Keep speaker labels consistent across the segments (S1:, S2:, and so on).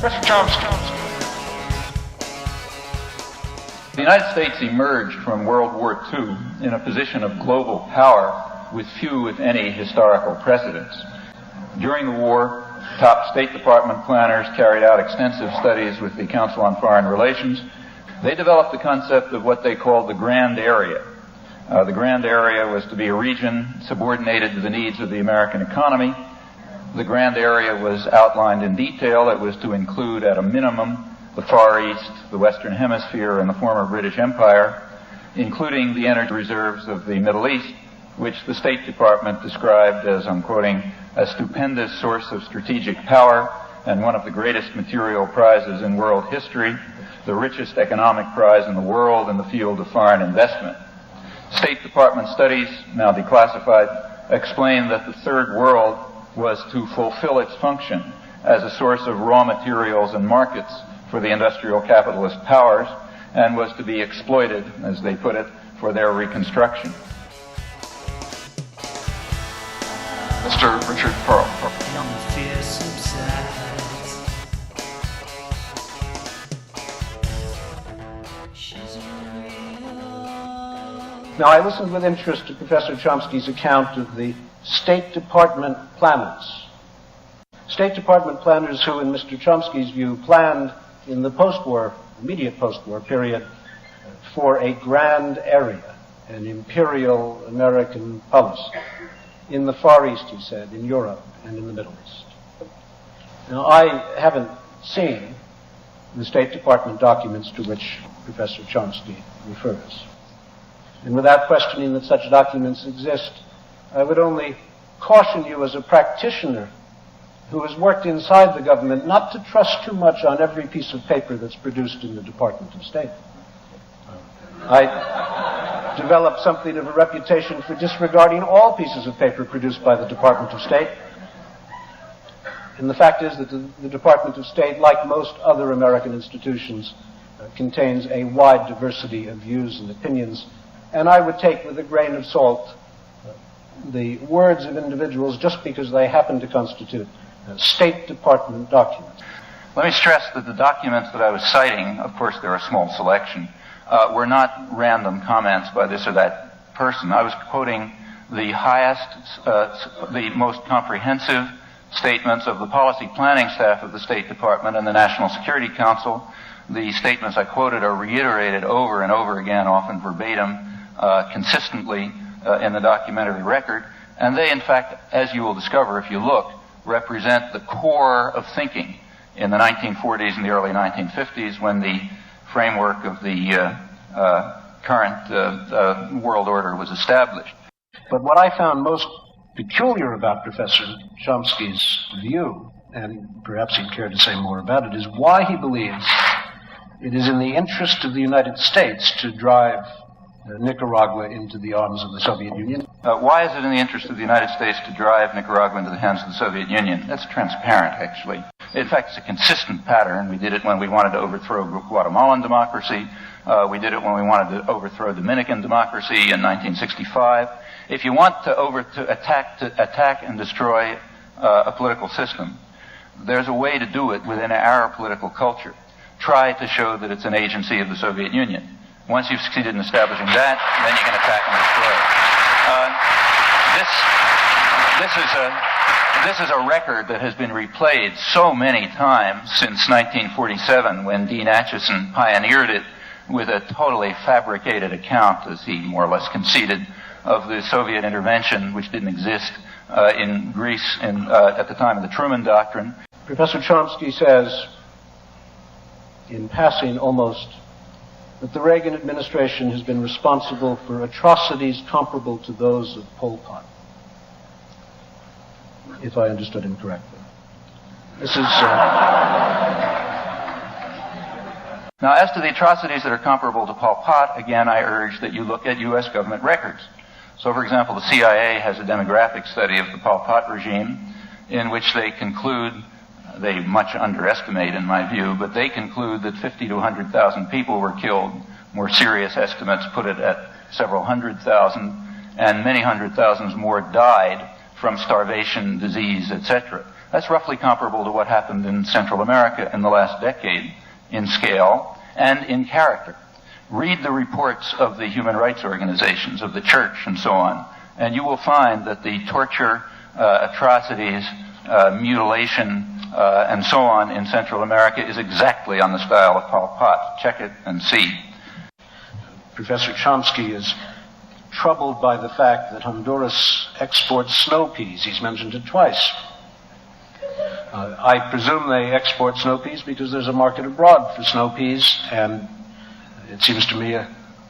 S1: Professor Chomsky.
S2: The United States emerged from World War II in a position of global power with few, if any, historical precedents. During the war, top State Department planners carried out extensive studies with the Council on Foreign Relations. They developed the concept of what they called the Grand Area. The Grand Area was to be a region subordinated to the needs of the American economy. The Grand Area was outlined in detail. It was to include, at a minimum, the Far East, the Western Hemisphere, and the former British Empire, including the energy reserves of the Middle East, which the State Department described as, I'm quoting, a stupendous source of strategic power and one of the greatest material prizes in world history, the richest economic prize in the world in the field of foreign investment. State Department studies, now declassified, explain that the Third World was to fulfill its function as a source of raw materials and markets for the industrial capitalist powers, and was to be exploited, as they put it, for their reconstruction.
S1: Mr. Richard Perle.
S3: Now, I listened with interest to Professor Chomsky's account of the State Department planners. State Department planners who, in Mr. Chomsky's view, planned in the post-war, immediate post-war period, for a grand area, an imperial American policy, in the Far East, he said, in Europe and in the Middle East. Now, I haven't seen the State Department documents to which Professor Chomsky refers. And without questioning that such documents exist, I would only caution you as a practitioner who has worked inside the government not to trust too much on every piece of paper that's produced in the Department of State. I developed something of a reputation for disregarding all pieces of paper produced by the Department of State. And the fact is that the Department of State, like most other American institutions, contains a wide diversity of views and opinions. And I would take with a grain of salt the words of individuals just because they happen to constitute State Department documents.
S2: Let me stress that the documents that I was citing, of course they're a small selection, were not random comments by this or that person. I was quoting the highest, the most comprehensive statements of the policy planning staff of the State Department and the National Security Council. The statements I quoted are reiterated over and over again, often verbatim, consistently in the documentary record. And they, in fact, as you will discover if you look, represent the core of thinking in the 1940s and the early 1950s when the framework of the current world order was established.
S3: But what I found most peculiar about Professor Chomsky's view, and perhaps he'd care to say more about it, is why he believes it is in the interest of the United States to drive Nicaragua into the arms of the Soviet Union.
S2: Why is it in the interest of the United States to drive Nicaragua into the hands of the Soviet Union? That's transparent, actually. In fact, it's a consistent pattern. We did it when we wanted to overthrow Guatemalan democracy. We did it when we wanted to overthrow Dominican democracy in 1965. If you want to attack and destroy a political system, there's a way to do it within our political culture. Try to show that it's an agency of the Soviet Union. Once you've succeeded in establishing that, then you can attack and destroy. This is a record that has been replayed so many times since 1947, when Dean Acheson pioneered it with a totally fabricated account, as he more or less conceded, of the Soviet intervention, which didn't exist in Greece at the time of the Truman Doctrine.
S3: Professor Chomsky says, in passing almost, that the Reagan administration has been responsible for atrocities comparable to those of Pol Pot, if I understood him correctly. This is...
S2: Now, as to the atrocities that are comparable to Pol Pot, again, I urge that you look at U.S. government records. So, for example, the CIA has a demographic study of the Pol Pot regime in which they conclude, they much underestimate in my view, but they conclude that 50 to 100,000 people were killed. More serious estimates put it at several 100,000, and many 100,000s more died from starvation, disease, etc. That's roughly comparable to what happened in Central America in the last decade in scale and in character. Read the reports of the human rights organizations, of the church and so on, and you will find that the torture, atrocities, mutilation, and so on in Central America is exactly on the style of Pol Pot. Check it and see.
S3: Professor Chomsky is troubled by the fact that Honduras exports snow peas. He's mentioned it twice. I presume they export snow peas because there's a market abroad for snow peas, and it seems to me,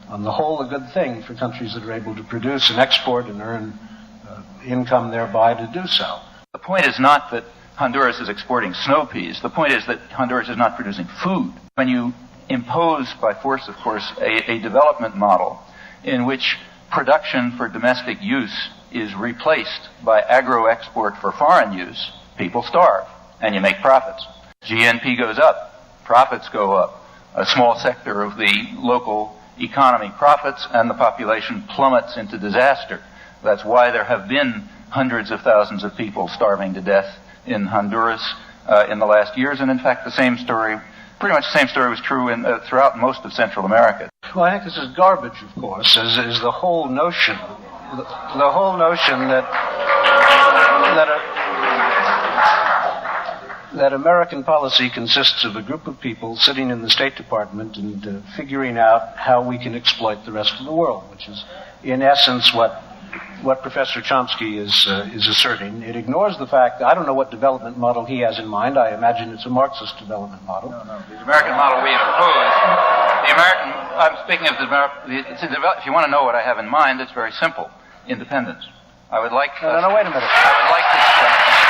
S3: on the whole, a good thing for countries that are able to produce and export and earn income thereby to do so.
S2: The point is not that Honduras is exporting snow peas. The point is that Honduras is not producing food. When you impose by force, of course, a development model in which production for domestic use is replaced by agro-export for foreign use, people starve, and you make profits. GNP goes up, profits go up. A small sector of the local economy profits, and the population plummets into disaster. That's why there have been hundreds of thousands of people starving to death in Honduras in the last years, and in fact pretty much the same story was true throughout most of Central America.
S3: Well, I think this is garbage, of course, is the whole notion, the whole notion that American policy consists of a group of people sitting in the State Department and figuring out how we can exploit the rest of the world, which is, in essence, what Professor Chomsky is asserting. It ignores the fact that I don't know what development model he has in mind. I imagine it's a Marxist development model.
S2: No. The American model we impose, I'm speaking of if you want to know what I have in mind, it's very simple. Independence. I would like...
S3: No, wait a minute.
S2: I would like to...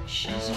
S4: She's